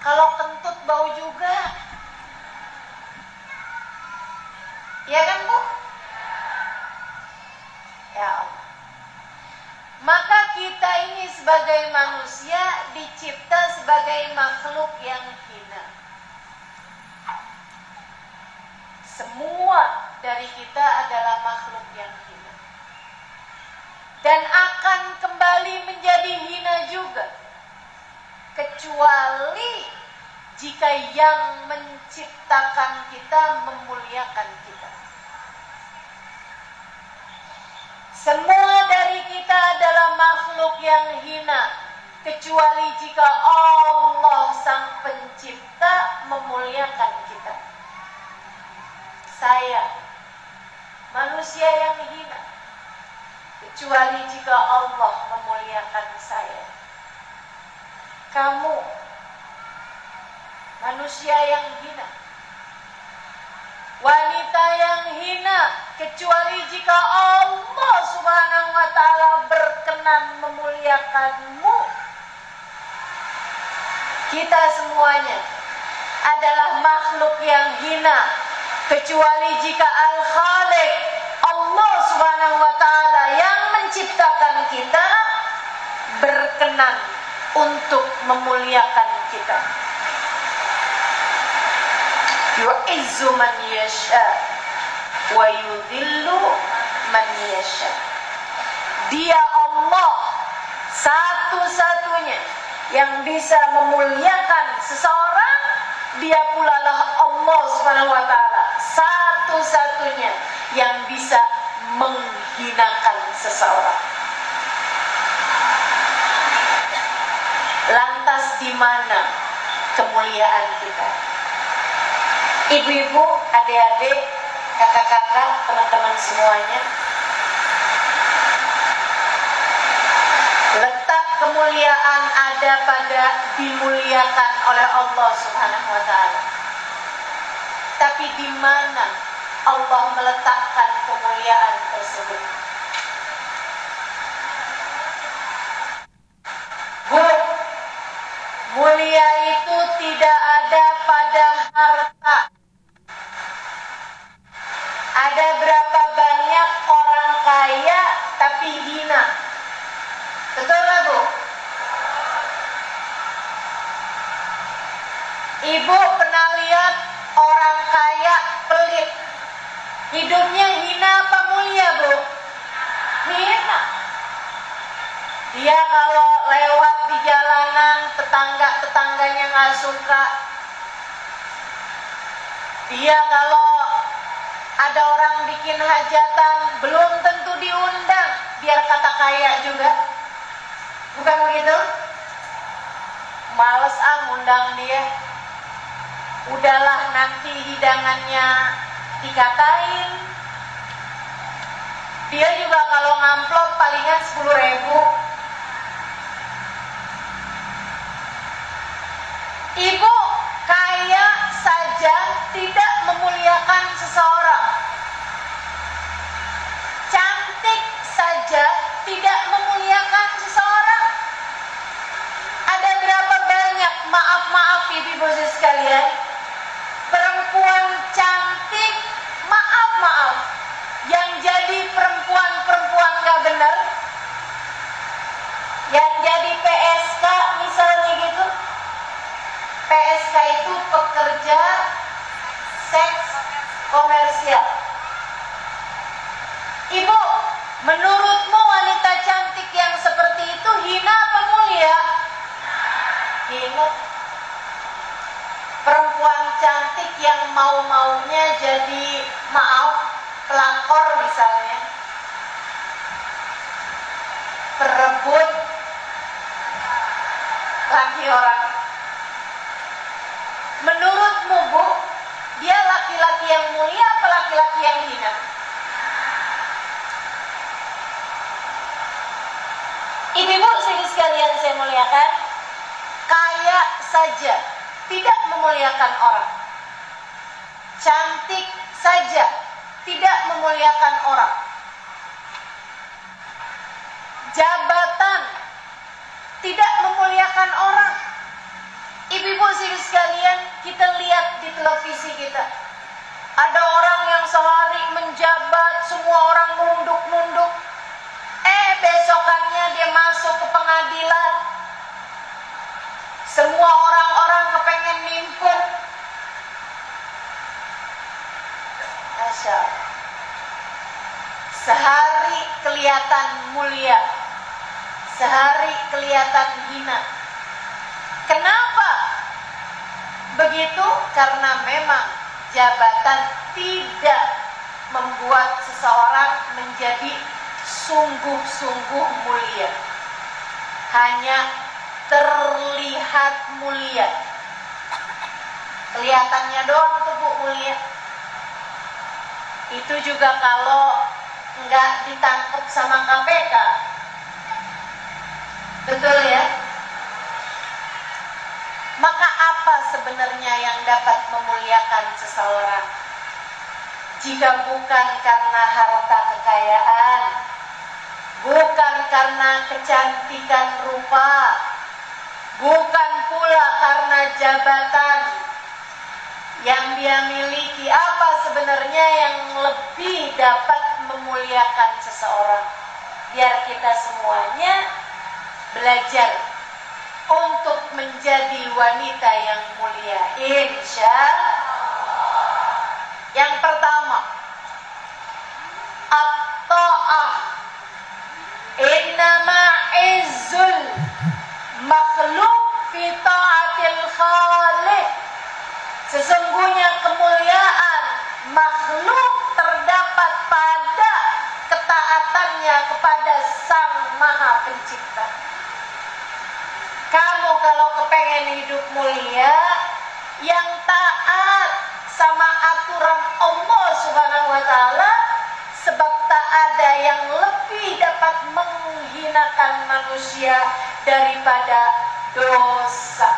Kalau kentut bau juga. Ya kan Bu? Ya Allah. Maka kita ini sebagai manusia dicipta sebagai makhluk yang hina. Semua dari kita adalah makhluk yang hina. Dan akan kembali menjadi hina juga. Kecuali jika yang menciptakan kita memuliakan kita. Semua dari kita adalah makhluk yang hina, kecuali jika Allah Sang Pencipta memuliakan kita. Saya manusia yang hina, kecuali jika Allah memuliakan saya. Kamu manusia yang hina, wanita yang hina, kecuali jika Allah Subhanahu wa ta'ala berkenan memuliakanmu. Kita semuanya adalah makhluk yang hina, kecuali jika Al-Khaliq Allah Subhanahu wa ta'ala yang menciptakan kita berkenan untuk memuliakan kita. Yu'izzu man yasha wa yudhillu man yasha. Dia Allah satu-satunya yang bisa memuliakan seseorang. Dia pula lah Allah Subhanahu wa ta'ala satu-satunya yang bisa menghinakan seseorang. Lantas di mana kemuliaan kita? Ibu-ibu, adik-adik, kakak-kakak, teman-teman semuanya, letak kemuliaan ada pada dimuliakan oleh Allah Subhanahu wa ta'ala. Tapi di mana Allah meletakkan kemuliaan tersebut? Bu, mulia itu tidak ada pada harta. Ada berapa banyak orang kaya tapi hina? Betul nggak Bu? Ibu pernah lihat orang kaya pelit, hidupnya hina apa mulia Bu? Hina. Dia kalau lewat di jalanan, tetangga-tetangganya nggak suka. Dia kalau ada orang bikin hajatan, belum tentu diundang, biar kata kaya juga. Bukan begitu? Males ngundang dia. Udahlah nanti hidangannya dikatain. Dia juga kalau ngamplop palingan 10.000. Ibu kaya saja tidak memuliakan seseorang. Cantik saja tidak memuliakan seseorang. Ada berapa banyak, maaf ibu-ibu sekalian, perempuan cantik, maaf, yang jadi perempuan gak benar, yang jadi PSK misalnya gitu. PSK itu pekerja seks komersial. Ibu, menurutmu wanita cantik yang seperti itu hina apa mulia? Hina. Perempuan cantik yang mau-maunya jadi, pelakor misalnya, perebut laki orang. Menurutmu Bu, dia laki-laki yang mulia apa laki-laki yang hina? Ibu-ibu sekalian saya muliakan, kaya saja tidak memuliakan orang. Cantik saja tidak memuliakan orang. Jabatan tidak memuliakan orang. Ibu-ibu menjabat, semua orang nunduk-nunduk. Besokannya dia masuk ke pengadilan. Semua orang-orang kepengen nimpuk. Masya Allah. Sehari kelihatan mulia, sehari kelihatan hina. Kenapa begitu? Karena memang jabatan tidak membuat seseorang menjadi sungguh-sungguh mulia, hanya terlihat mulia. Kelihatannya doang tuh Bu mulia. Itu juga kalau nggak ditangkap sama KPK. Betul ya? Maka apa sebenarnya yang dapat memuliakan seseorang? Jika bukan karena harta kekayaan, bukan karena kecantikan rupa, bukan pula karena jabatan yang dia miliki, apa sebenarnya yang lebih dapat memuliakan seseorang? Biar kita semuanya belajar untuk menjadi wanita yang mulia, insya Allah. Yang pertama, at-ta'ah. Innama izzul makhluk fi ta'atil khaliq. Sesungguhnya kemuliaan makhluk terdapat pada ketaatannya kepada Sang Maha Pencipta. Kamu kalau kepengen hidup mulia, yang taat sama aturan Allah Subhanahu wa Ta'ala, sebab tak ada yang lebih dapat menghinakan manusia daripada dosa.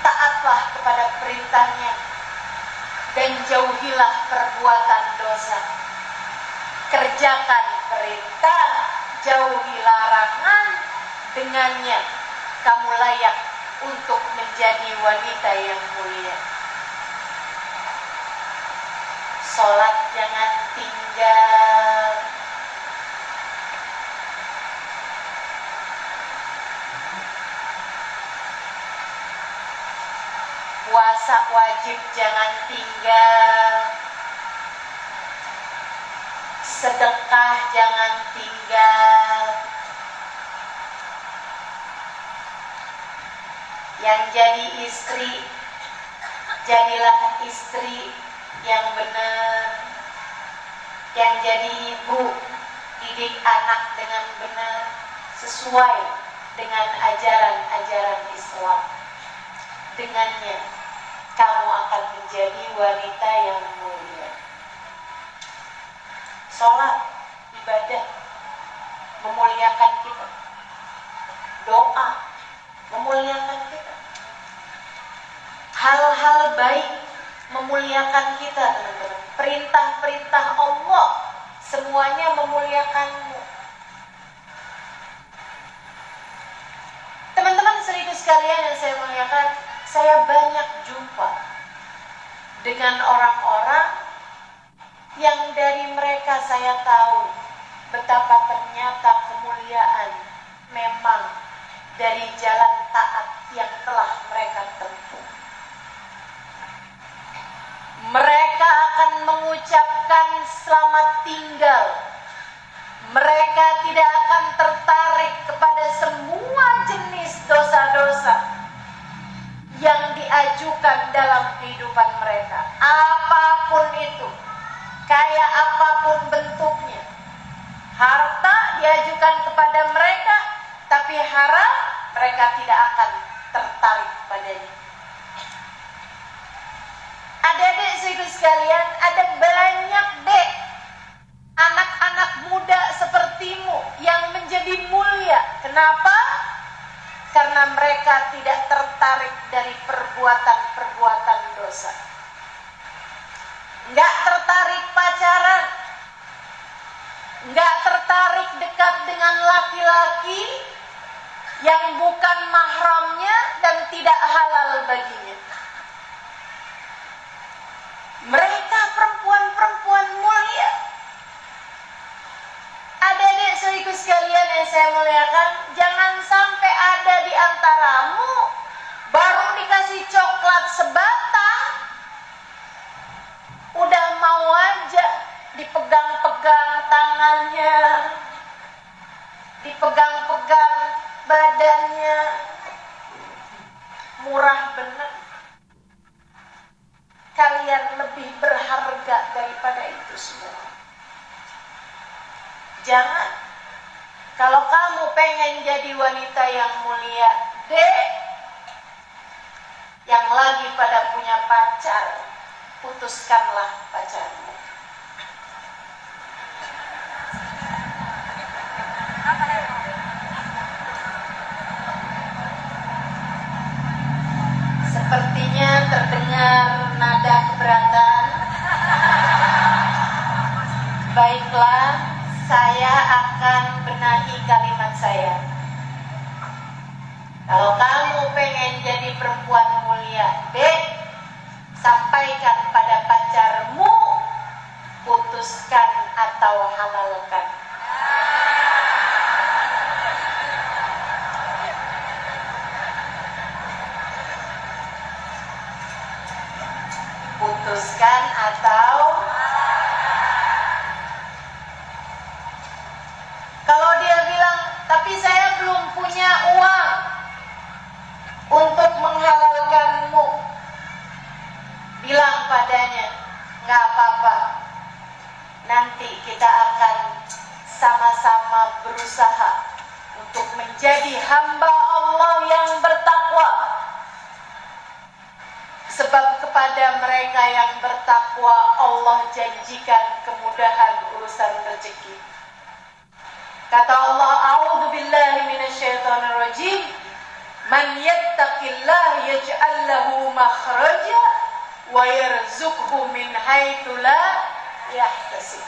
Taatlah kepada perintahnya dan jauhilah perbuatan dosa. Kerjakan perintah, jauhi larangan, dengannya kamu layak untuk menjadi wanita yang mulia. Sholat jangan tinggal. Puasa wajib jangan tinggal. Sedekah jangan tinggal. Yang jadi istri, jadilah istri yang benar. Yang jadi ibu, didik anak dengan benar, sesuai dengan ajaran-ajaran Islam. Dengannya kamu akan menjadi wanita yang mulia. Sholat, ibadah, memuliakan kita. Doa, memuliakan kita. Hal-hal baik memuliakan kita, teman-teman. Perintah-perintah Allah semuanya memuliakanmu. Teman-teman seribu sekalian yang saya muliakan, saya banyak jumpa dengan orang-orang yang dari mereka saya tahu betapa ternyata kemuliaan memang dari jalan taat yang telah mereka tempuh. Mereka akan mengucapkan selamat tinggal. Mereka tidak akan tertarik kepada semua jenis dosa-dosa yang diajukan dalam kehidupan mereka. Apapun itu, kayak apapun bentuknya. Harta diajukan kepada mereka, tapi haram mereka tidak akan tertarik padanya. Adik-adik seribu sekalian, ada banyak dek anak-anak muda sepertimu yang menjadi mulia. Kenapa? Karena mereka tidak tertarik dari perbuatan-perbuatan dosa. Nggak tertarik pacaran, nggak tertarik dekat dengan laki-laki yang bukan mahramnya dan tidak halal baginya. Mereka perempuan kamu baru dikasih coklat sebatang, udah mau aja dipegang-pegang tangannya, dipegang-pegang badannya. Murah bener. Kalian lebih berharga daripada itu semua. Jangan. Kalau kamu pengen jadi wanita yang mulia, dek, yang lagi pada punya pacar, putuskanlah pacarmu. Sepertinya terdengar nada keberatan. Baiklah, saya akan benahi kalimat saya. Kalau kamu pengen jadi perempuan mulia, dek, sampaikan pada pacarmu, putuskan atau halalkan. Putuskan atau kalau dia bilang, tapi saya belum punya uang untuk menghalalkanmu, bilang padanya, nggak apa-apa, nanti kita akan sama-sama berusaha untuk menjadi hamba Allah yang bertakwa. Sebab kepada mereka yang bertakwa Allah janjikan kemudahan urusan rezeki. Kata Allah, A'udzu billahi minasyaitonir rajim, man yattaqillah yaj'al lahu makhraja wa yarzuqhu min haitsu la yahtasib.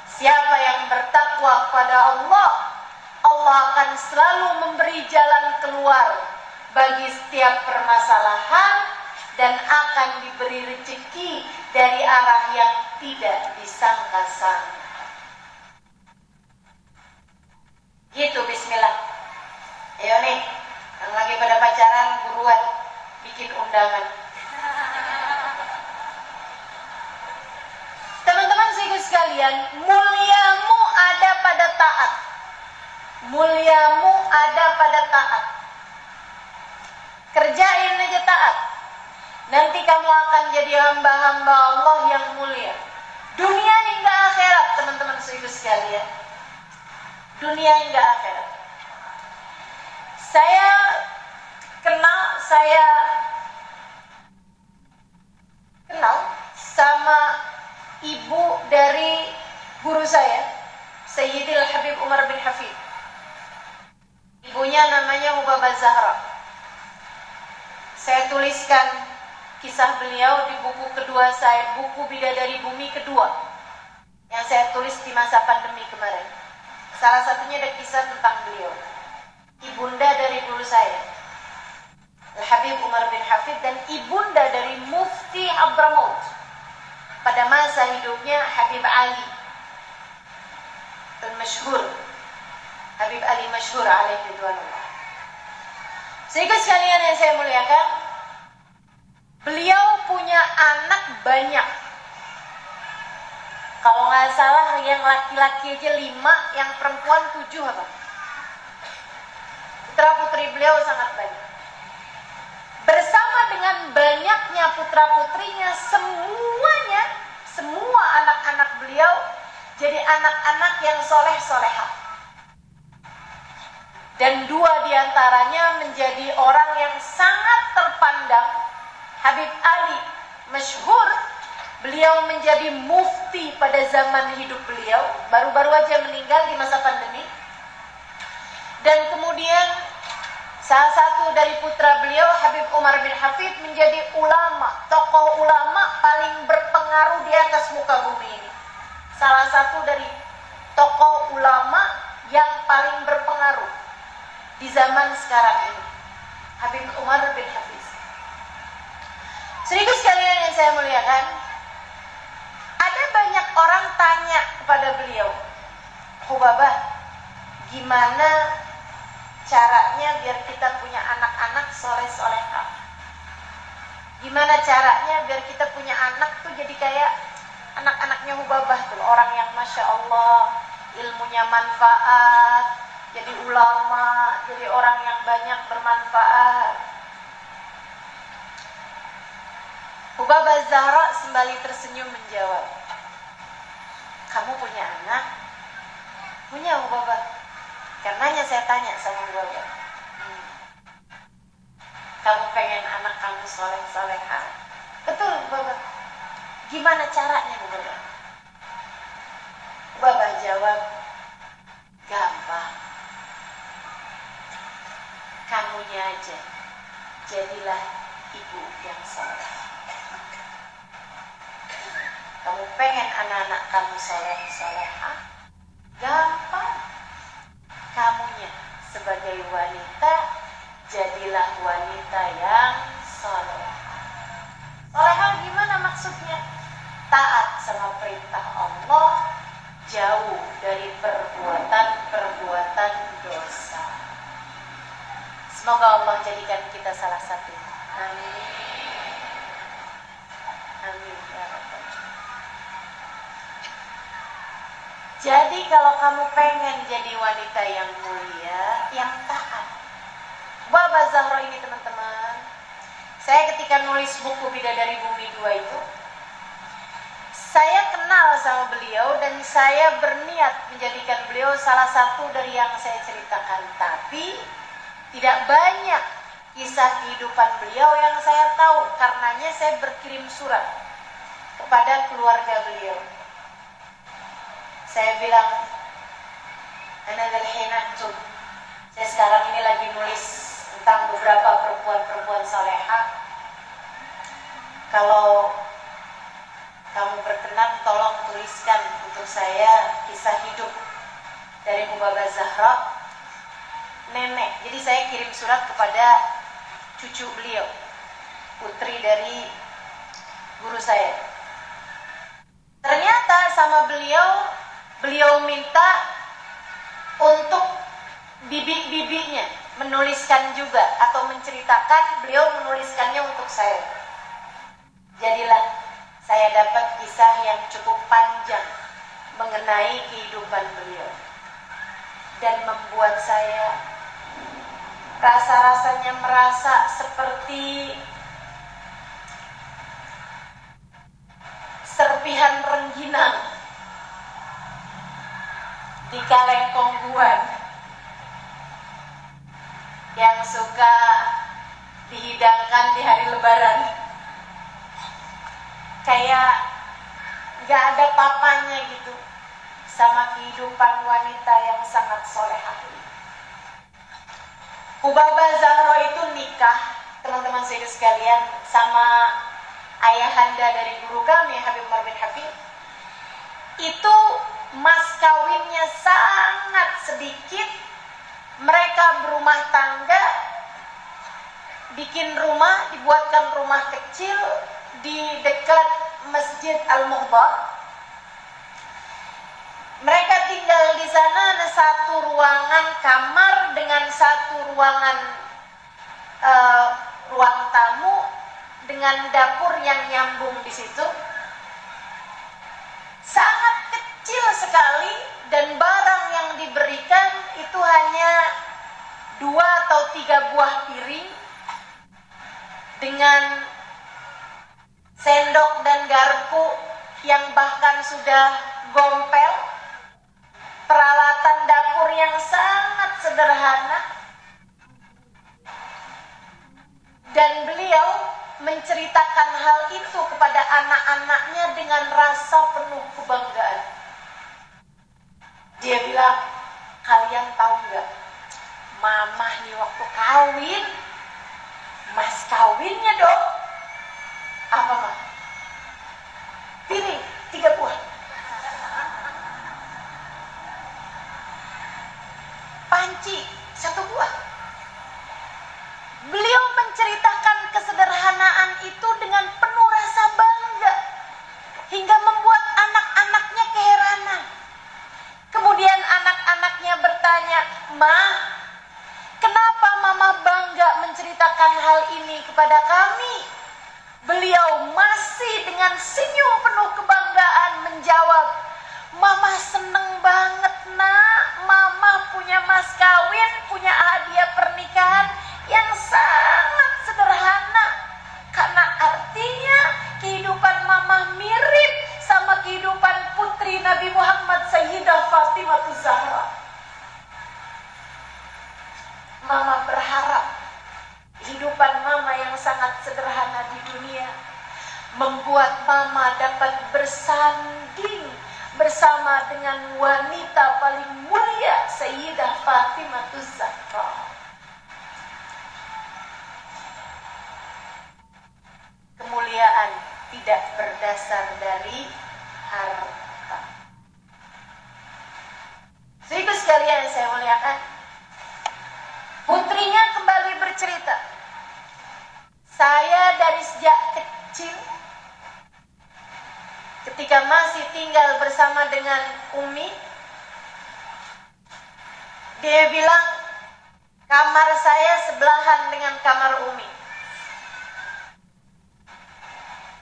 Siapa yang bertakwa kepada Allah, Allah akan selalu memberi jalan keluar bagi setiap permasalahan dan akan diberi rezeki dari arah yang tidak disangka-sangka. Gitu, bismillah. Ayo nih, yang lagi pada pacaran buruan bikin undangan. Teman-teman saudara sekalian, muliamu ada pada taat. Muliamu ada pada taat. Kerjain aja taat. Nanti kamu akan jadi hamba-hamba Allah yang mulia. Dunia hingga akhirat, teman-teman saudara sekalian. Dunia hingga akhirat. Saya kenal sama ibu dari guru saya, Sayyidil Habib Umar bin Hafid. Ibunya namanya Hubabah Zahra. Saya tuliskan kisah beliau di buku kedua saya, buku Bidadari Bumi kedua, yang saya tulis di masa pandemi kemarin. Salah satunya ada kisah tentang beliau, ibunda dari guru saya, Al-Habib Umar bin Hafid, dan ibunda dari Mufti Hadramaut pada masa hidupnya Habib Ali Al-Masyhur, Habib Ali Masyhur alaihi ridwanullah. Sehingga sekalian yang saya muliakan, beliau punya anak banyak. Kalau nggak salah yang laki-laki aja 5, yang perempuan 7 apa? Putra putri beliau sangat banyak. Bersama dengan banyaknya putra putrinya, semua anak-anak beliau jadi anak-anak yang soleh-solehah. Dan 2 diantaranya menjadi orang yang sangat terpandang. Habib Ali Masyhur, beliau menjadi mufti pada zaman hidup beliau, baru-baru aja meninggal di masa pandemi. Dan kemudian salah satu dari putra beliau, Habib Umar bin Hafid, menjadi ulama, tokoh ulama paling berpengaruh di atas muka bumi ini. Salah satu dari tokoh ulama yang paling berpengaruh di zaman sekarang ini, Habib Umar bin Hafid. Seribu sekalian yang saya muliakan, ada banyak orang tanya kepada beliau, Hubabah, gimana caranya biar kita punya anak-anak soleh-solehah? Gimana caranya biar kita punya anak tuh jadi kayak anak-anaknya Hubabah tuh, orang yang Masya Allah ilmunya manfaat, jadi ulama, jadi orang yang banyak bermanfaat. Hubabah Zahra sembari tersenyum menjawab, kamu punya anak? Punya Hubabah. Karenanya saya tanya sama Hubabah, kamu pengen anak kamu soleh-solehah? Betul Hubabah. Gimana caranya Hubabah? Hubabah jawab, gampang. Kamunya aja jadilah ibu yang soleh. Kamu pengen anak-anak kamu soleh-solehah? Gampang. Kamunya sebagai wanita jadilah wanita yang solehah. Solehah gimana maksudnya? Taat sama perintah Allah, jauh dari perbuatan-perbuatan dosa. Semoga Allah jadikan kita salah satu. Amin. Amin ya Rabbal. Jadi kalau kamu pengen jadi wanita yang mulia, yang taat. Hubabah Zahra ini teman-teman, saya ketika nulis buku Bidadari Bumi 2 itu, saya kenal sama beliau dan saya berniat menjadikan beliau salah satu dari yang saya ceritakan. Tapi tidak banyak kisah kehidupan beliau yang saya tahu. Karenanya saya berkirim surat kepada keluarga beliau. Saya bilang, ana dzal-hinantum, saya sekarang ini lagi nulis tentang beberapa perempuan-perempuan salehah. Kalau kamu berkenan, tolong tuliskan untuk saya kisah hidup dari Hubabah Zahra, nenek. Jadi saya kirim surat kepada cucu beliau, putri dari guru saya. Ternyata sama beliau minta untuk bibi-bibinya menuliskan juga atau menceritakan, beliau menuliskannya untuk saya. Jadilah saya dapat kisah yang cukup panjang mengenai kehidupan beliau dan membuat saya rasa-rasanya merasa seperti serpihan rengginang di Kalengkong Guan yang suka dihidangkan di hari Lebaran. Kayak gak ada papanya gitu sama kehidupan wanita yang sangat solehah. Hubabah Zahra itu nikah, teman-teman saya sekalian, sama ayahanda dari guru kami, Habib Umar bin Habib. Itu mas kawinnya sangat sedikit. Mereka berumah tangga, bikin rumah, dibuatkan rumah kecil di dekat Masjid Al-Mughbar. Mereka tinggal di sana, ada satu ruangan kamar dengan satu ruangan ruang tamu dengan dapur yang nyambung di situ. Sangat kecil sekali dan barang yang diberikan itu hanya 2 atau 3 buah piring dengan sendok dan garpu yang bahkan sudah gompel, peralatan dapur yang sangat sederhana. Dan beliau menceritakan hal itu kepada anak-anaknya dengan rasa penuh kebanggaan. Dia bilang, kalian tahu nggak, mamah nih waktu kawin, mas kawinnya dong, apa mah? Piring 3 buah, panci 1 buah. Beliau menceritakan kesederhanaan itu dengan penuh rasa bangga hingga membuat anak-anaknya keheranan. Kemudian anak-anaknya bertanya, "Ma, bangga menceritakan hal ini kepada kami. Beliau masih dengan senyum penuh kebanggaan menjawab, "Mama seneng banget nak, Mama punya mas kawin, punya hadiah pernikahan yang sangat sederhana. Karena artinya kehidupan Mama mirip sama kehidupan putri Nabi Muhammad Sayyidah Fatimah Zahra." Mama berharap kehidupan Mama yang sangat sederhana di dunia membuat Mama dapat bersanding bersama dengan wanita paling mulia Sayyidah Fatimah Zahra. Kemuliaan tidak berdasar dari harta. Ibu sekalian yang saya muliakan, putrinya kembali bercerita, "Saya dari sejak kecil, ketika masih tinggal bersama dengan Umi, dia bilang kamar saya sebelahan dengan kamar Umi.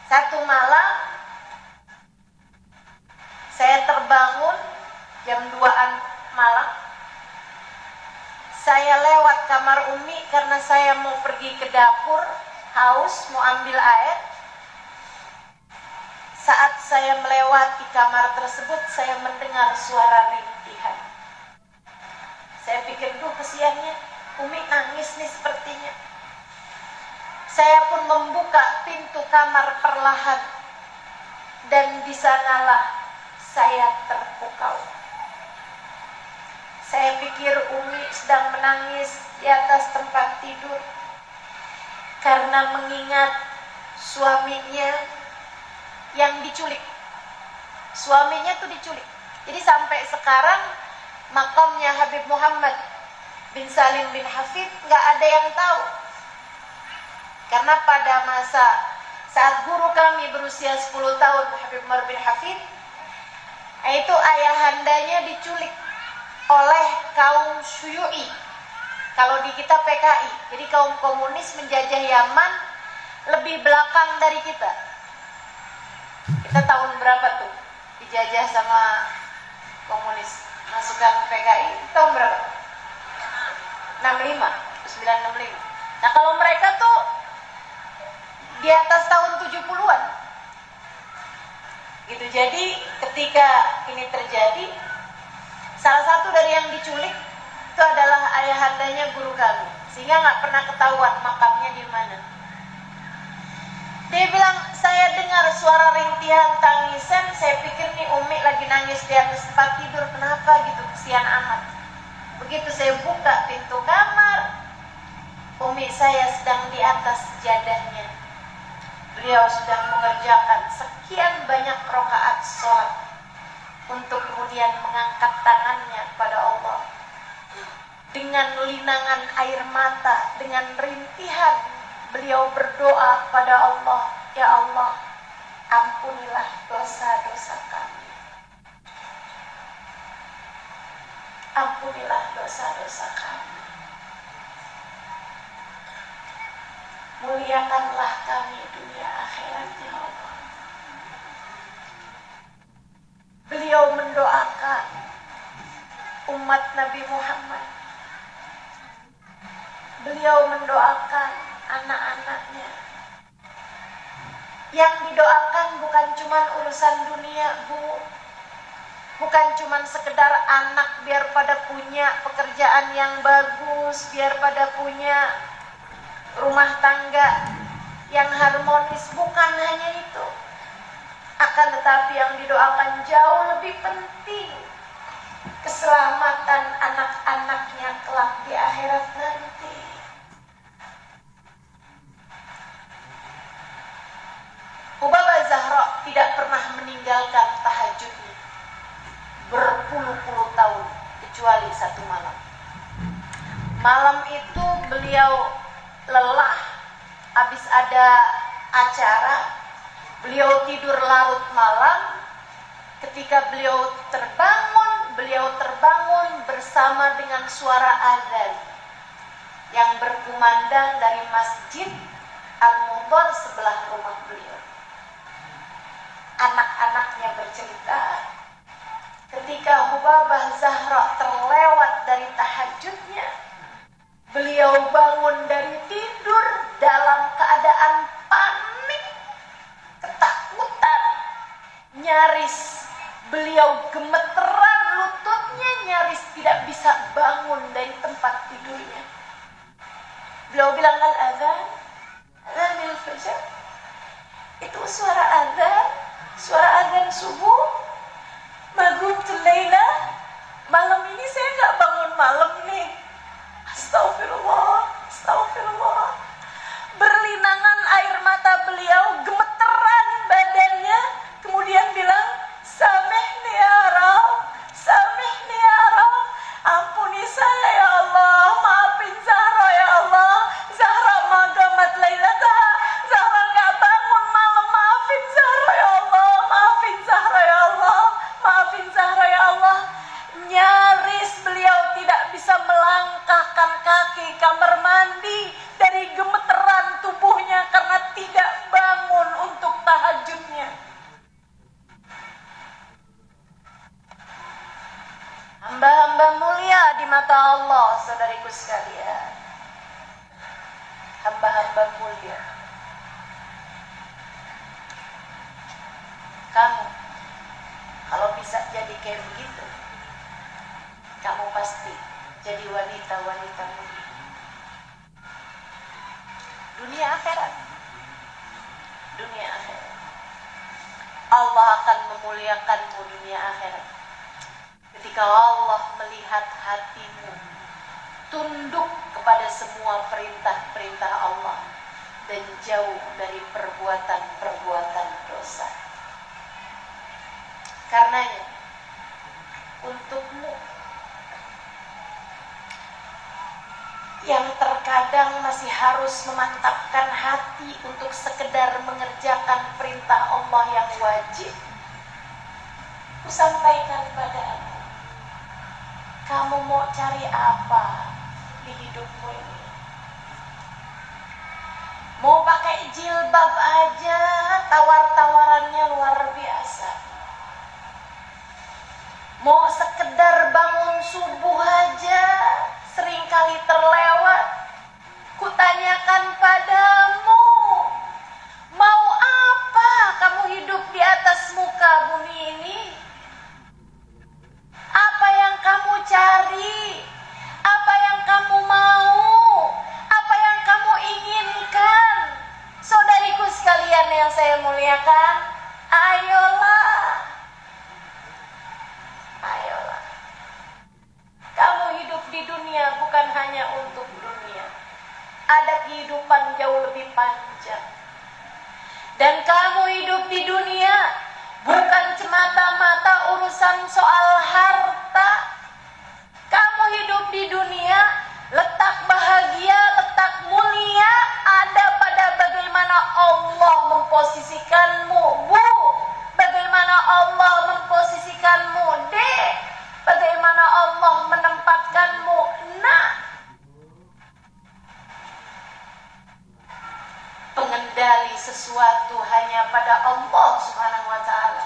Satu malam saya terbangun jam 2-an malam. Saya lewat kamar Umi karena saya mau pergi ke dapur, haus, mau ambil air. Saat saya melewati kamar tersebut, saya mendengar suara rintihan. Saya pikir, duh kesiannya, Umi nangis nih sepertinya. Saya pun membuka pintu kamar perlahan, dan di sanalah saya terpukau. Saya pikir Umi sedang menangis di atas tempat tidur karena mengingat suaminya yang diculik. Suaminya tuh diculik. Jadi sampai sekarang makamnya Habib Muhammad bin Salim bin Hafid nggak ada yang tahu. Karena pada masa saat guru kami berusia 10 tahun, Habib Umar bin Hafid, itu ayahandanya diculik oleh kaum Syu'u'i. Kalau di kita PKI, jadi kaum komunis menjajah Yaman lebih belakang dari kita. Kita tahun berapa tuh dijajah sama komunis? Masukan PKI tahun berapa? 65, 1965. Nah kalau mereka tuh di atas tahun 70-an. Gitu. Jadi ketika ini terjadi, salah satu dari yang diculik itu adalah ayahandanya guru kami, sehingga nggak pernah ketahuan makamnya di mana. Dia bilang, saya dengar suara rintihan tangisan, saya pikir nih Umi lagi nangis di atas tempat tidur, kenapa gitu, kesian amat. Begitu saya buka pintu kamar, Umi saya sedang di atas sejadahnya. Beliau sedang mengerjakan sekian banyak rakaat sholat untuk kemudian mengangkat tangannya kepada Allah. Dengan linangan air mata, dengan rintihan, beliau berdoa kepada Allah, "Ya Allah, ampunilah dosa-dosa kami. Ampunilah dosa-dosa kami. Muliakanlah kami dunia akhirat, ya Allah." Beliau mendoakan umat Nabi Muhammad. Beliau mendoakan anak-anaknya. Yang didoakan bukan cuma urusan dunia, Bu. Bukan cuma sekedar anak biar pada punya pekerjaan yang bagus, biar pada punya rumah tangga yang harmonis, bukan hanya itu. Akan tetapi yang didoakan jauh lebih penting, keselamatan anak-anaknya kelak di akhirat nanti. Ubaba Zahra tidak pernah meninggalkan tahajudnya berpuluh-puluh tahun kecuali satu malam. Malam itu beliau lelah, habis ada acara, beliau tidur larut malam. Ketika beliau terbangun bersama dengan suara azan. yang berkumandang dari Masjid Al-Mudhar sebelah rumah beliau. Anak-anaknya bercerita, ketika Hubabah Zahra terlewat dari tahajudnya, beliau bangun dari tidur dalam keadaan panik, ketakutan, nyaris beliau gemeteran lututnya, nyaris tidak bisa bangun dari tempat tidurnya. Beliau bilang, al-adhan, adhanil fajar, itu suara adhan, suara adhan subuh. Maghribul laila, malam ini saya nggak bangun malam nih. Astagfirullah, astagfirullah. Berlinangan air mata beliau, gemeteran badannya, kemudian bilang, samihni ya Rabb, samihni ya Rabb, ampuni saya ya Allah, maafin Zahra ya Allah, Zahra magamat lailataha, Zahra nggak bangun malam, maafin Zahra ya Allah, maafin Zahra ya Allah, maafin Zahra ya Allah. Nyaris beliau tidak bisa melangkahkan kaki kamar mandi dari gemeteran tubuhnya karena tidak bangun untuk tahajudnya. Hamba-hamba mulia di mata Allah, saudariku sekalian. Hamba-hamba mulia. Kamu, kalau bisa jadi kayak begitu, kamu pasti jadi wanita-wanita mulia. Dunia akhirat. Dunia akhirat. Allah akan memuliakanmu dunia akhirat. Ketika Allah melihat hatimu tunduk kepada semua perintah-perintah Allah dan jauh dari perbuatan-perbuatan dosa. Karenanya, untukmu yang terkadang masih harus memantapkan hati untuk sekedar mengerjakan perintah Allah yang wajib, ku sampaikan padamu, kamu mau cari apa di hidupmu ini? Mau pakai jilbab aja, tawar-tawarannya luar biasa. Mau sekedar bangun subuh aja, seringkali terlewat. Kutanyakan padamu, mau apa kamu hidup di atas muka bumi ini? Apa yang kamu cari? Apa yang kamu mau? Apa yang kamu inginkan? Saudariku sekalian yang saya muliakan, ayolah. Ayolah. Kamu hidup di dunia bukan hanya untuk dunia. Ada kehidupan jauh lebih panjang. Dan kamu hidup di dunia bukan semata-mata urusan soal harta. Kamu hidup di dunia, letak bahagia, letak mulia ada pada bagaimana Allah memposisikanmu, Bu. Bagaimana Allah memposisikanmu, Dek. Bagaimana Allah menempatkanmu, Nak. Pengendali sesuatu hanya pada Allah Subhanahu wa ta'ala.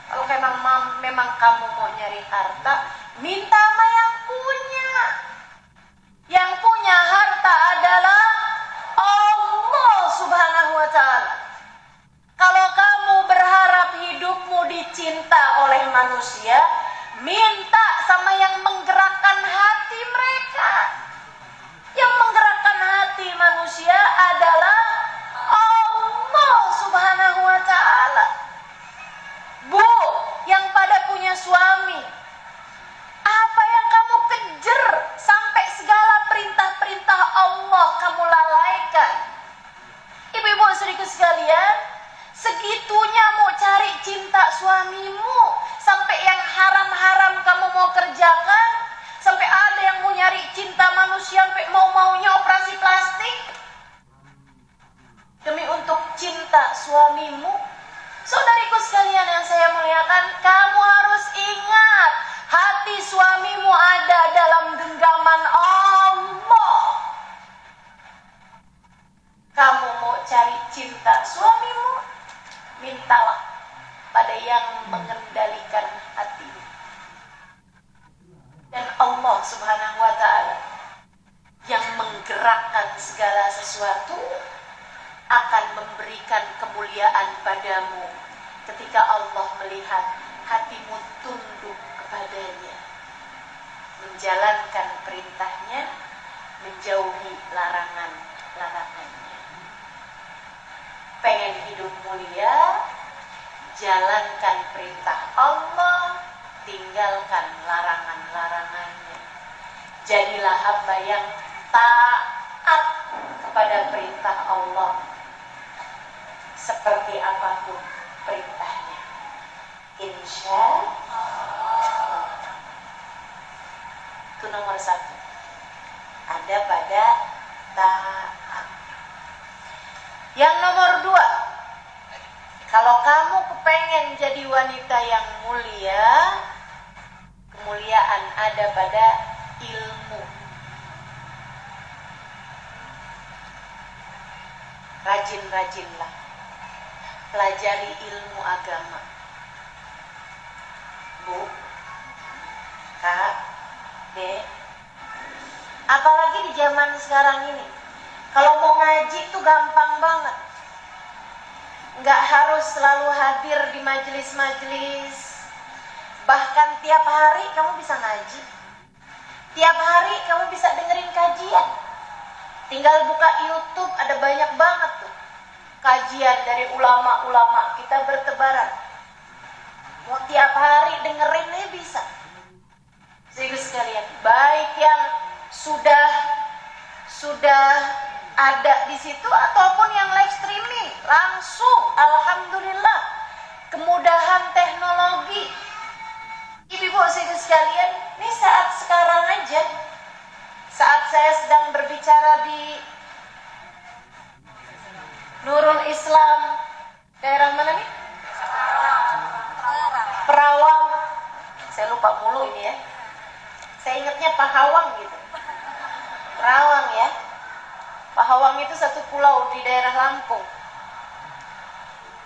Kalau memang kamu mau nyari harta, minta sama yang punya. Yang punya harta adalah Allah Subhanahu wa ta'ala. Kalau kamu berharap hidupmu dicinta oleh manusia, minta sama yang menggerakkan hati mereka. Yang menggerakkan hati manusia adalah Allah Subhanahu wa ta'ala. Bu, yang pada punya suami, apa yang kamu kejar sampai segala perintah-perintah Allah kamu lalaikan? Ibu-ibu saudariku sekalian, segitunya mau cari cinta suamimu, sampai yang haram-haram kamu mau kerjakan, sampai ada yang mau nyari cinta manusia sampai mau-maunya operasi plastik demi untuk cinta suamimu. Saudariku sekalian yang saya muliakan, kamu harus ingat, hati suamimu ada dalam genggaman Allah. cinta suamimu, mintalah pada yang mengendalikan hati. Dan Allah Subhanahu wa ta'ala yang menggerakkan segala sesuatu akan memberikan kemuliaan padamu ketika Allah melihat hatimu tunduk kepadanya, menjalankan perintahnya, menjauhi larangannya. Pengen hidup mulia, jalankan perintah Allah, tinggalkan larangan-larangannya. Jadilah hamba yang taat kepada perintah Allah, seperti apapun perintahnya. Insya Allah. Itu nomor 1. Ada pada taat. Yang nomor 2, kalau kamu kepengen jadi wanita yang mulia, kemuliaan ada pada ilmu. Rajin-rajinlah pelajari ilmu agama. Bu, Kak, Dek, apalagi di zaman sekarang ini, kalau mau ngaji tuh gampang banget. Nggak harus selalu hadir di majelis-majelis. Bahkan tiap hari kamu bisa ngaji. Tiap hari kamu bisa dengerin kajian. Tinggal buka YouTube, ada banyak banget tuh kajian dari ulama-ulama, kita bertebaran. Mau tiap hari dengerinnya bisa. Sehingga sekalian, baik yang sudah ada di situ ataupun yang live streaming langsung, alhamdulillah, kemudahan teknologi. Ibu-ibu sekalian, ini saat sekarang aja, saat saya sedang berbicara di Nurul Islam, daerah mana nih? Perawang. Saya lupa mulu ini ya. Saya ingatnya Pahawang gitu. Perawang ya. Pahawang itu satu pulau di daerah Lampung.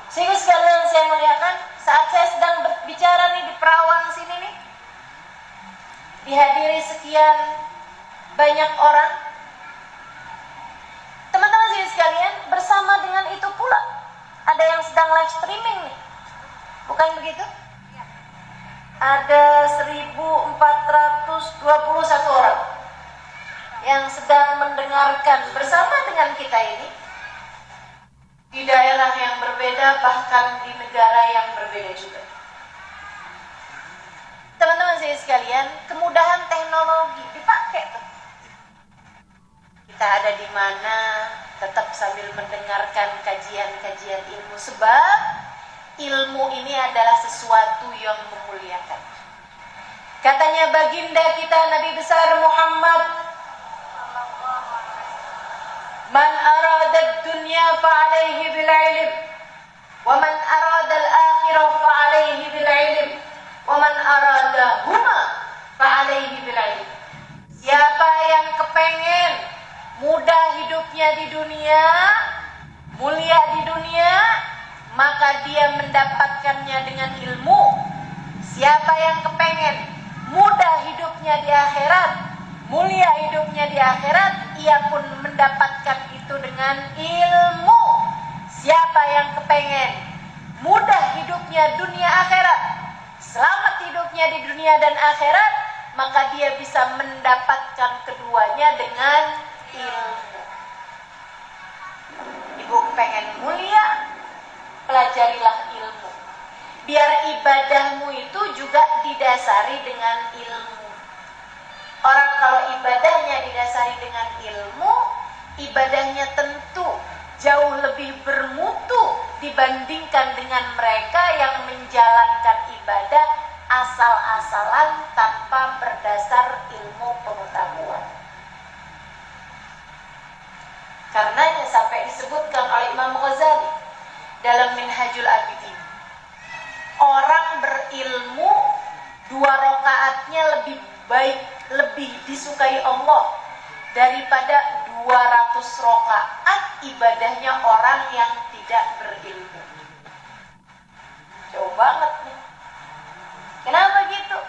Sehingga sekalian saya melihatkan, saat saya sedang berbicara nih di Perawang sini nih, dihadiri sekian banyak orang, teman-teman sini sekalian, bersama dengan itu pula ada yang sedang live streaming nih, bukan begitu? Ada 1421 orang yang sedang mendengarkan bersama dengan kita ini di daerah yang berbeda, bahkan di negara yang berbeda juga. Teman-teman saya sekalian, kemudahan teknologi dipakai tuh. Kita ada di mana tetap sambil mendengarkan kajian-kajian ilmu, sebab ilmu ini adalah sesuatu yang memuliakan. Katanya baginda kita Nabi besar Muhammad, man arada dunya fa'alaihi bil ilm, wa man arada al-akhirah fa'alaihi bil ilm, wa man arada huma fa'alaihi bil ilm. Siapa yang kepengen mudah hidupnya di dunia, mulia di dunia, maka dia mendapatkannya dengan ilmu. Siapa yang kepengen mudah hidupnya di akhirat, mulia hidupnya di akhirat, ia pun mendapatkan itu dengan ilmu. Siapa yang kepengen mudah hidupnya dunia akhirat, selamat hidupnya di dunia dan akhirat, maka dia bisa mendapatkan keduanya dengan ilmu. Ibu pengen mulia, pelajarilah ilmu. Biar ibadahmu itu juga didasari dengan ilmu. Orang kalau ibadahnya didasari dengan ilmu, ibadahnya tentu jauh lebih bermutu dibandingkan dengan mereka yang menjalankan ibadah asal-asalan tanpa berdasar ilmu pengetahuan. Karenanya sampai disebutkan oleh Imam Ghazali dalam Minhajul Abidin, orang berilmu 2 rakaatnya lebih baik, lebih disukai Allah daripada 200 rakaat ibadahnya orang yang tidak berilmu. Jauh banget nih. Kenapa gitu?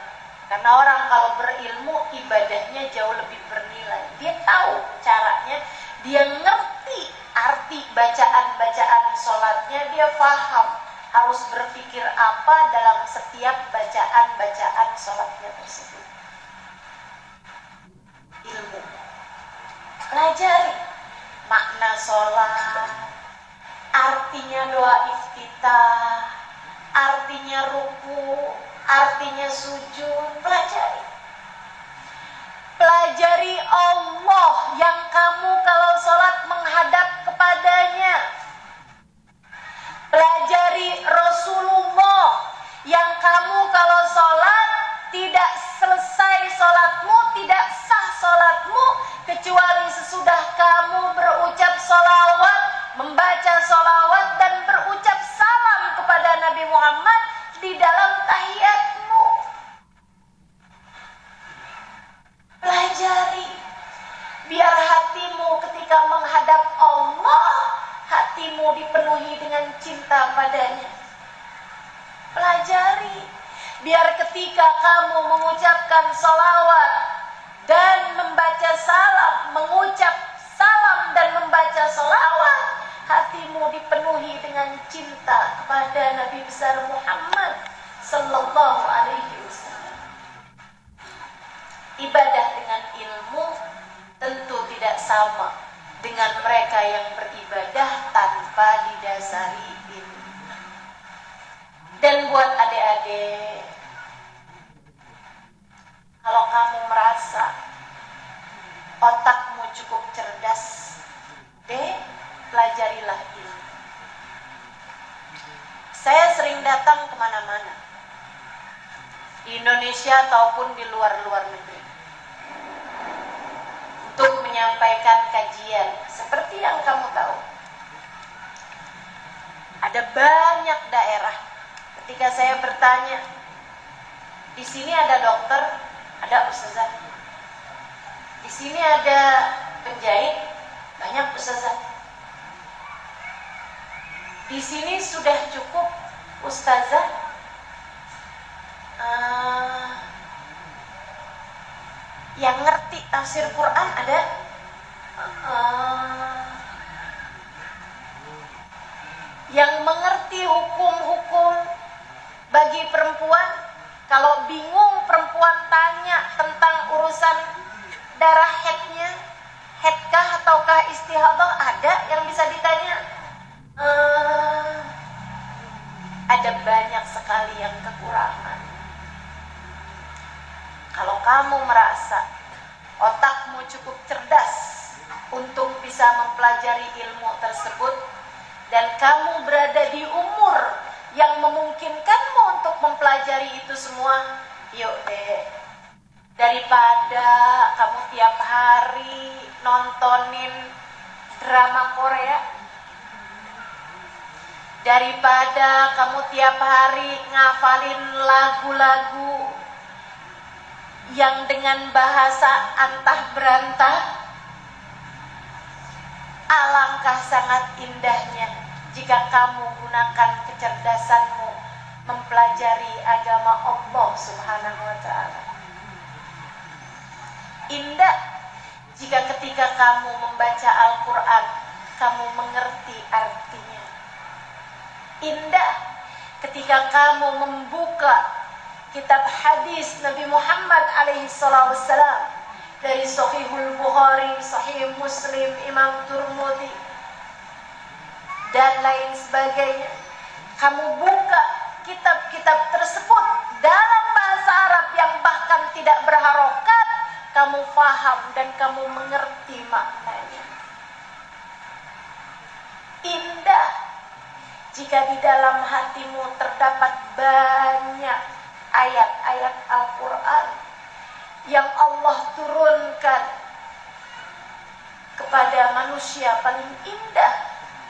Karena orang kalau berilmu ibadahnya jauh lebih bernilai. Dia tahu caranya, dia ngerti arti bacaan-bacaan sholatnya, dia paham harus berpikir apa dalam setiap bacaan-bacaan sholatnya tersebut. Ilmu. Pelajari makna sholat, artinya doa iftitah, artinya ruku, artinya sujud. Pelajari. Pelajari Allah yang kamu kalau sholat menghadap kepadanya. Pelajari Rasulullah yang kamu kalau sholat tidak selesai sholatmu, tidak sah sholatmu kecuali sesudah kamu berucap sholawat, membaca sholawat dan berucap salam kepada Nabi Muhammad di dalam tahiyatmu. Pelajari biar hatimu ketika menghadap Allah, hatimu dipenuhi dengan cinta padanya. Pelajari biar ketika kamu mengucapkan sholawat dan membaca salam, mengucap salam dan membaca sholawat, hatimu dipenuhi dengan cinta kepada Nabi besar Muhammad sallallahu alaihi wasallam. Ibadah dengan ilmu tentu tidak sama dengan mereka yang beribadah tanpa didasari ilmu. Dan buat adik-adik, kalau kamu merasa otakmu cukup cerdas, pelajarilah ilmu. Saya sering datang kemana-mana, di Indonesia ataupun di luar negeri, untuk menyampaikan kajian seperti yang kamu tahu. Ada banyak daerah, ketika saya bertanya, di sini ada dokter, ada ustazah. Di sini ada penjahit, banyak ustazah. Di sini sudah cukup ustazah. Yang ngerti tafsir Quran ada. Yang mengerti hukum-hukum bagi perempuan. Kalau bingung perempuan tanya tentang urusan darah haidnya, haidkah ataukah istihadah, ada yang bisa ditanya. Ada banyak sekali yang kekurangan. Kalau kamu merasa otakmu cukup cerdas untuk bisa mempelajari ilmu tersebut, dan kamu berada di umur yang memungkinkanmu untuk mempelajari itu semua, yuk deh. Daripada kamu tiap hari nontonin drama Korea, daripada kamu tiap hari ngafalin lagu-lagu yang dengan bahasa antah berantah, alangkah sangat indahnya jika kamu gunakan kecerdasanmu mempelajari agama Allah Subhanahu wa ta'ala. Indah jika ketika kamu membaca Al-Quran, kamu mengerti artinya. Indah ketika kamu membuka kitab hadis Nabi Muhammad alaihi salatu wassalam dari Sahihul Bukhari, Sahih Muslim, Imam Turmudi dan lain sebagainya. Kamu buka kitab-kitab tersebut dalam bahasa Arab yang bahkan tidak berharokat, kamu faham dan kamu mengerti maknanya. Indah jika di dalam hatimu terdapat banyak ayat-ayat Al-Quran yang Allah turunkan kepada manusia paling indah,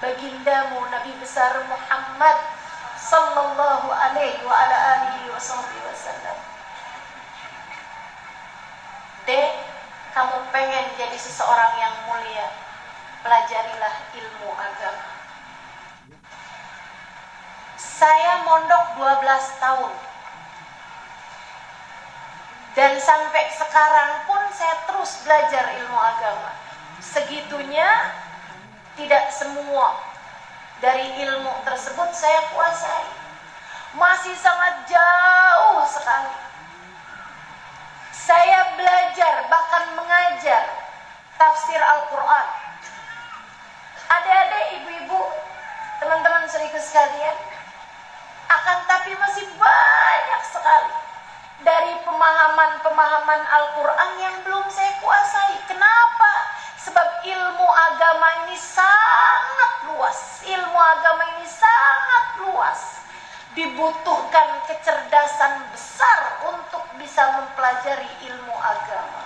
bagindamu Nabi besar Muhammad sallallahu alaihi wa ala alihi wasallam. Kamu pengen jadi seseorang yang mulia, pelajarilah ilmu agama. Saya mondok 12 tahun. Dan sampai sekarang pun saya terus belajar ilmu agama. Segitunya tidak semua dari ilmu tersebut saya kuasai. Masih sangat jauh sekali. Saya belajar, bahkan mengajar tafsir Al-Quran. Adik-adik, ibu-ibu, teman-teman saudaraku sekalian, akan tapi masih banyak sekali dari pemahaman-pemahaman Al-Quran yang belum saya kuasai. Kenapa? Sebab ilmu agama ini sangat luas. Ilmu agama ini sangat luas. Dibutuhkan kecerdasan besar untuk bisa mempelajari ilmu agama.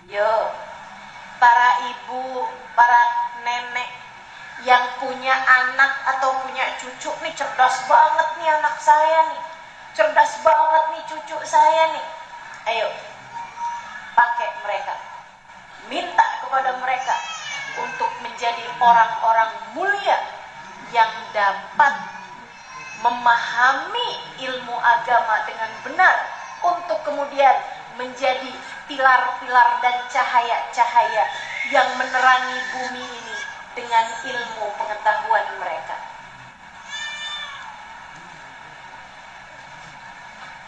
Yo, para ibu, para nenek yang punya anak atau punya cucu nih, cerdas banget nih anak saya nih, cerdas banget nih cucu saya nih. Ayo, pakai mereka, minta kepada mereka untuk menjadi orang-orang mulia yang dapat memahami ilmu agama dengan benar, untuk kemudian menjadi pilar-pilar dan cahaya-cahaya yang menerangi bumi ini dengan ilmu pengetahuan mereka.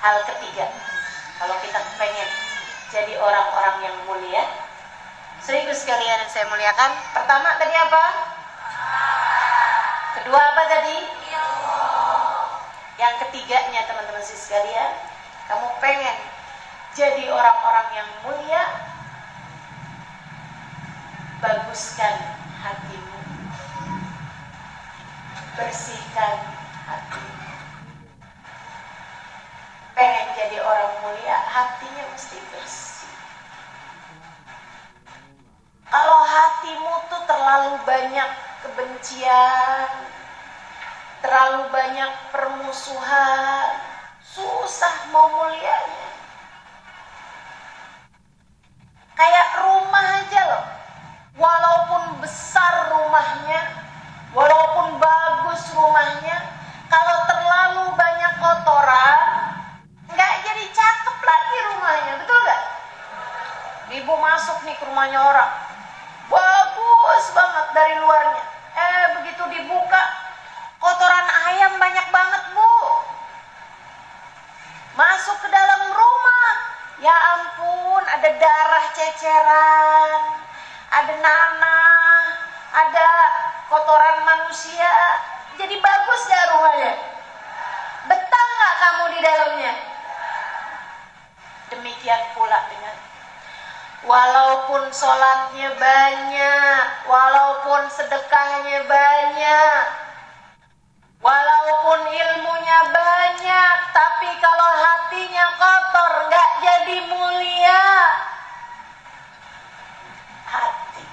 Hal ketiga, kalau kita pengen jadi orang-orang yang mulia, saudaraku sekalian yang saya muliakan, pertama tadi apa? Kedua apa tadi? Yang ketiganya, teman-teman sekalian, kamu pengen jadi orang-orang yang mulia, baguskan hatimu, bersihkan hatimu. Pengen jadi orang mulia, hatinya mesti bersih. Kalau hatimu tuh terlalu banyak kebencian, terlalu banyak permusuhan, susah mau mulianya. Kayak rumah aja loh, walaupun besar rumahnya, walaupun bagus rumahnya, kalau terlalu banyak kotoran, nggak jadi cakep lagi rumahnya, betul nggak? Ibu masuk nih ke rumahnya orang, bagus banget dari luarnya, begitu dibuka, kotoran ayam banyak banget, Bu. Masuk ke dalam rumah, ya ampun, ada darah ceceran, ada nanah, ada kotoran manusia. Jadi bagus gak rumahnya? Betah gak kamu di dalamnya? Demikian pula dengan walaupun sholatnya banyak, walaupun sedekahnya banyak, walaupun ilmunya banyak, tapi kalau hatinya kotor, nggak jadi mulia. Hati,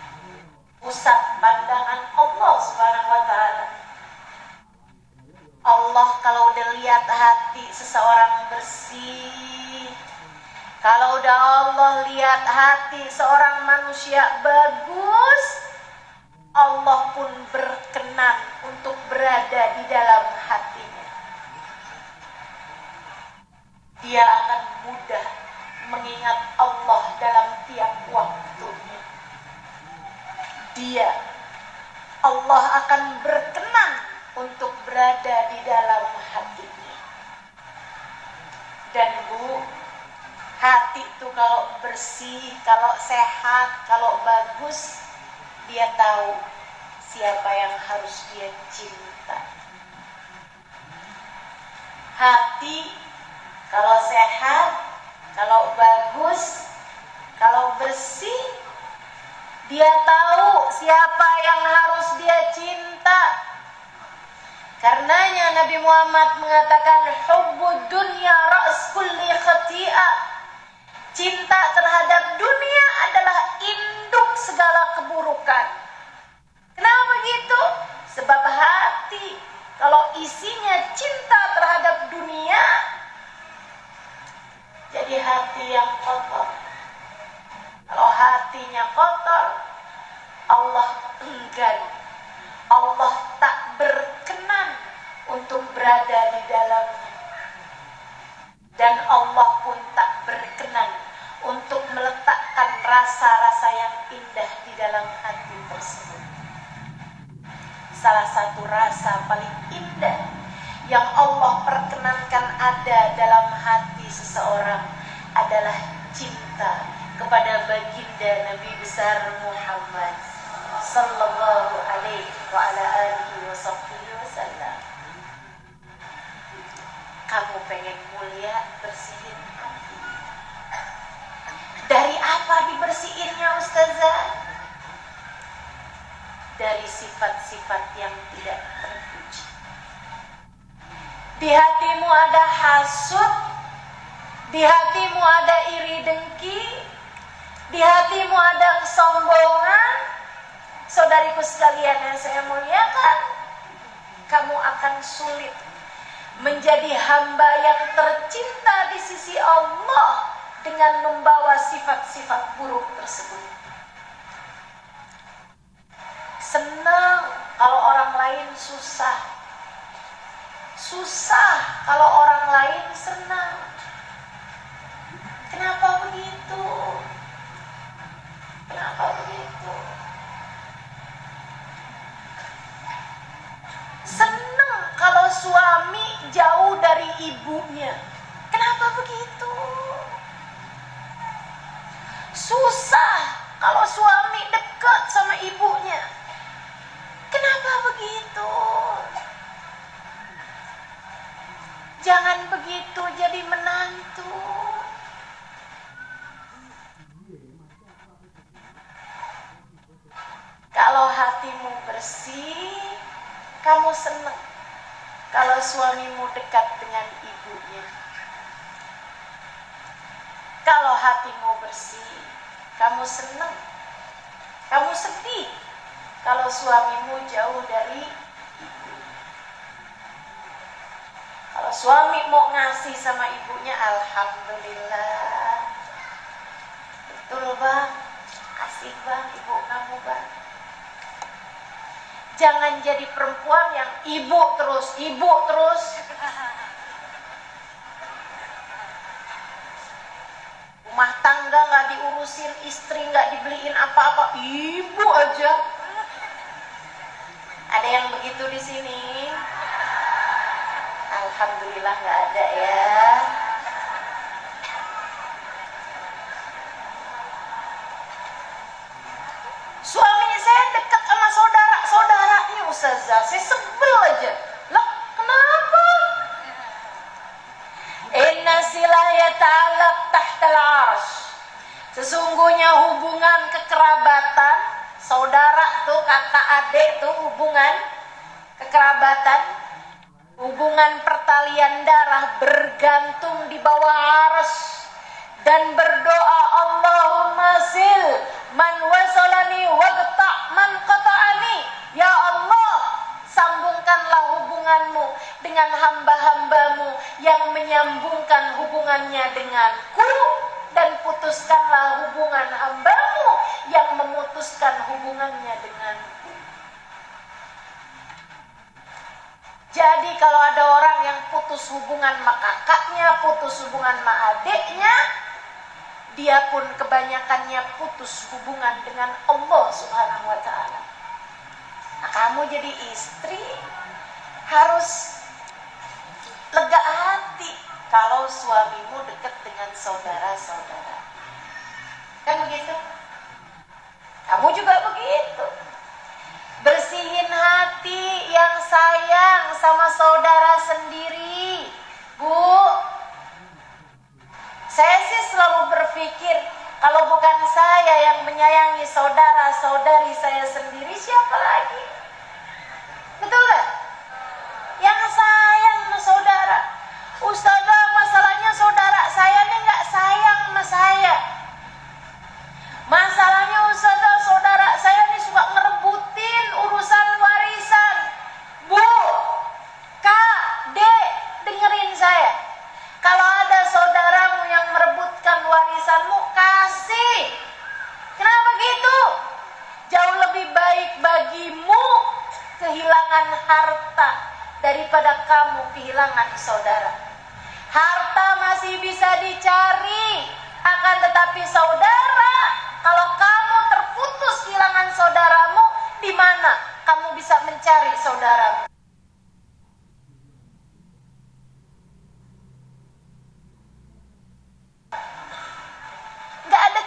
pusat pandangan Allah Subhanahu wa Ta'ala. Allah kalau udah lihat hati seseorang bersih, kalau udah Allah lihat hati seorang manusia bagus, Allah pun berkenan untuk berada di dalam hatinya. Dia akan mudah mengingat Allah dalam tiap waktunya. Allah akan berkenan untuk berada di dalam hatinya. Dan Bu, hati itu kalau bersih, kalau sehat, kalau bagus, dia tahu siapa yang harus dia cinta. Hati kalau sehat, kalau bagus, kalau bersih, dia tahu siapa yang harus dia cinta. Karenanya Nabi Muhammad mengatakan, hubbud dunya ra's kulli khati'ah. Cinta terhadap dunia adalah induk segala keburukan. Kenapa begitu? Sebab hati kalau isinya cinta terhadap dunia, jadi hati yang kotor. Kalau hatinya kotor, Allah enggan, Allah tak berkenan untuk berada di dalamnya. Dan Allah pun tak berkenan untuk meletakkan rasa-rasa yang indah di dalam hati tersebut. Salah satu rasa paling indah yang Allah perkenankan ada dalam hati seseorang adalah cinta kepada baginda Nabi besar Muhammad sallallahu alaihi wa ala alihi wasallam. Kamu pengen mulia, bersihin hati. Dari apa dibersihinnya, Ustazah? Dari sifat-sifat yang tidak terpuji. Di hatimu ada hasud, di hatimu ada iri dengki, di hatimu ada kesombongan. Saudariku sekalian yang saya muliakan, kamu akan sulit menjadi hamba yang tercinta di sisi Allah dengan membawa sifat-sifat buruk tersebut. Senang kalau orang lain susah, susah kalau orang lain senang. Kenapa begitu? Kenapa begitu? Senang kalau suami jauh dari ibunya. Kenapa begitu? Susah kalau suami dekat sama ibunya. Kenapa begitu? Jangan begitu jadi menantu. Kalau hatimu bersih, kamu senang kalau suamimu dekat dengan ibunya. Kalau hatimu bersih, kamu senang, kamu sedih kalau suamimu jauh dari ibunya. Kalau suami mau ngasih sama ibunya, alhamdulillah. Betul bang, kasih bang, ibu kamu bang. Jangan jadi perempuan yang ibu terus. Rumah tangga nggak diurusin, istri nggak dibeliin apa-apa, ibu aja. Ada yang begitu di sini? Alhamdulillah nggak ada ya. Suaminya saya dekat sama saudaranya Ustazah, saya sebel aja. Lah, kenapa? Inna silah yata'alaq tahtal arsh. Sesungguhnya hubungan kekerabatan, saudara tuh, kakak adik tuh, hubungan kekerabatan, hubungan pertalian darah bergantung di bawah arsy dan berdoa, Allahumma sil man wasalani waqta' man qata'ani. Ya Allah, sambungkanlah hubunganmu dengan hamba-hambamu yang menyambungkan hubungannya denganku, dan putuskanlah hubungan hambamu yang memutuskan hubungannya denganku. Jadi kalau ada orang yang putus hubungan sama kakaknya, putus hubungan sama adiknya, dia pun kebanyakannya putus hubungan dengan Allah Subhanahu wa ta'ala. Nah, kamu jadi istri harus lega hati kalau suamimu dekat dengan saudara-saudara. Kan begitu? Kamu juga begitu. Bersihin hati yang sayang sama saudara sendiri. Bu, saya sih selalu berpikir, kalau bukan saya yang menyayangi saudara-saudari saya sendiri, siapa lagi? Betul gak? Yang sayang sama saudara. Ustazah, masalahnya saudara saya nih gak sayang sama saya. Masalahnya Ustazah, saudara saya nih suka ngerebutin urusan warisan. Bu, Kak, Dek, dengerin saya. Kalau ada saudaramu yang merebutkan warisanmu, kasih. kehilangan harta daripada kamu kehilangan saudara. Harta masih bisa dicari, akan tetapi saudara, kalau kamu terputus kehilangan saudaramu, di mana kamu bisa mencari saudaramu? Nggak ada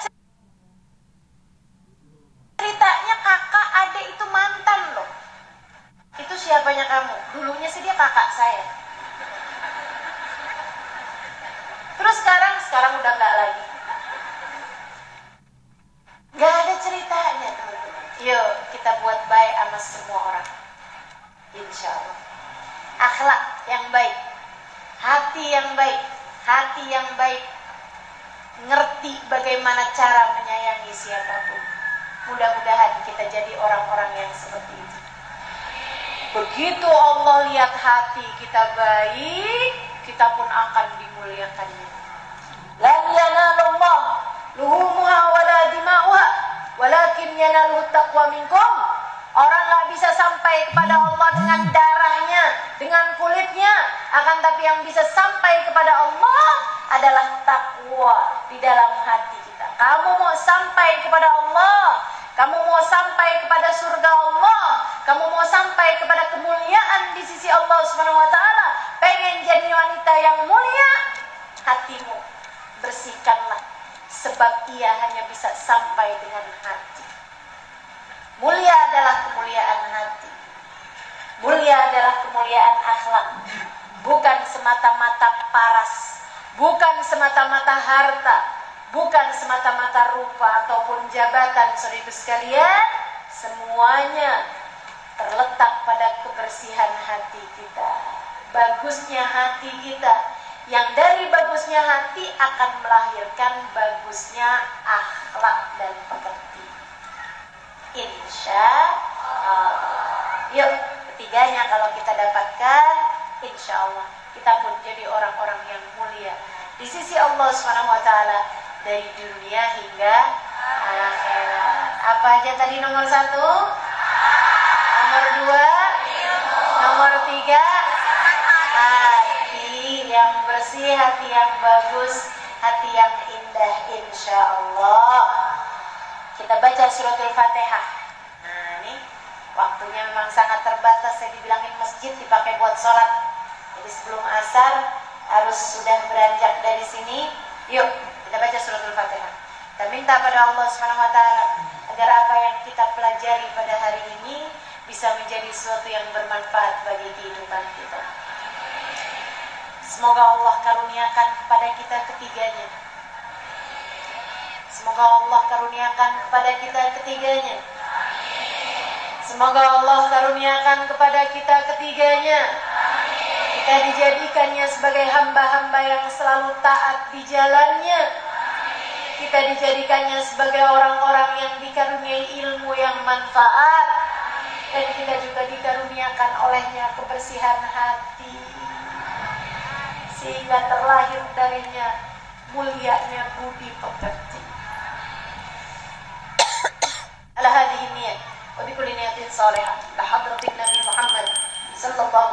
ceritanya kakak adik itu mantan loh. Itu siapanya kamu? Dulunya sih dia kakak saya. Terus sekarang udah nggak lagi. Nggak ada ceritanya, teman-teman. Yuk kita buat baik sama semua orang, insya Allah. Akhlak yang baik, hati yang baik, hati yang baik, ngerti bagaimana cara menyayangi siapapun. Mudah-mudahan kita jadi orang-orang yang seperti itu. Begitu Allah lihat hati kita baik, kita pun akan dimuliakannya. Lan yanalullah luhumuha wala dima'uha walakin yanaluhu taqwa minkum. Orang gak bisa sampai kepada Allah dengan darahnya, dengan kulitnya, akan tapi yang bisa sampai kepada Allah adalah takwa di dalam hati kita. Kamu mau sampai kepada Allah, kamu mau sampai kepada surga Allah, kamu mau sampai kepada kemuliaan di sisi Allah Subhanahu wa taala, pengen jadi wanita yang mulia, hatimu bersihkanlah, sebab ia hanya bisa sampai dengan hati. Mulia adalah kemuliaan hati, mulia adalah kemuliaan akhlak, bukan semata-mata paras, bukan semata-mata harta, bukan semata-mata rupa ataupun jabatan. Saudara sekalian, semuanya terletak pada kebersihan hati kita, bagusnya hati kita, yang dari bagusnya hati akan melahirkan bagusnya akhlak dan pekerti. Insya Allah. Yuk, ketiganya kalau kita dapatkan, insya Allah kita pun jadi orang-orang yang mulia di sisi Allah Subhanahu wa taala dari dunia hingga akhirat. Apa aja tadi? Nomor 1, nomor 2, nomor 3, hati yang bersih, hati yang bagus, hati yang indah, insya Allah. Kita baca suratul Fatihah. Nah ini waktunya memang sangat terbatas. Saya dibilangin masjid dipakai buat sholat, jadi sebelum asar harus sudah beranjak dari sini. Yuk kita baca suratul Fatihah. Kita minta pada Allah Subhanahu wa taala agar apa yang kita pelajari pada hari ini bisa menjadi sesuatu yang bermanfaat bagi kehidupan kita. Semoga Allah karuniakan kepada kita ketiganya. Semoga Allah karuniakan kepada kita ketiganya. Semoga Allah karuniakan kepada kita ketiganya. Kita dijadikannya sebagai hamba-hamba yang selalu taat di jalannya. Kita dijadikannya sebagai orang-orang yang dikaruniai ilmu yang manfaat. Dan kita juga dikaruniakan olehnya kebersihan hati, sehingga terlahir darinya mulianya budi pekerti. Ala hadhihi niyyah wa bi kulli niyatin salihah la hadratin Nabi Muhammad sallallahu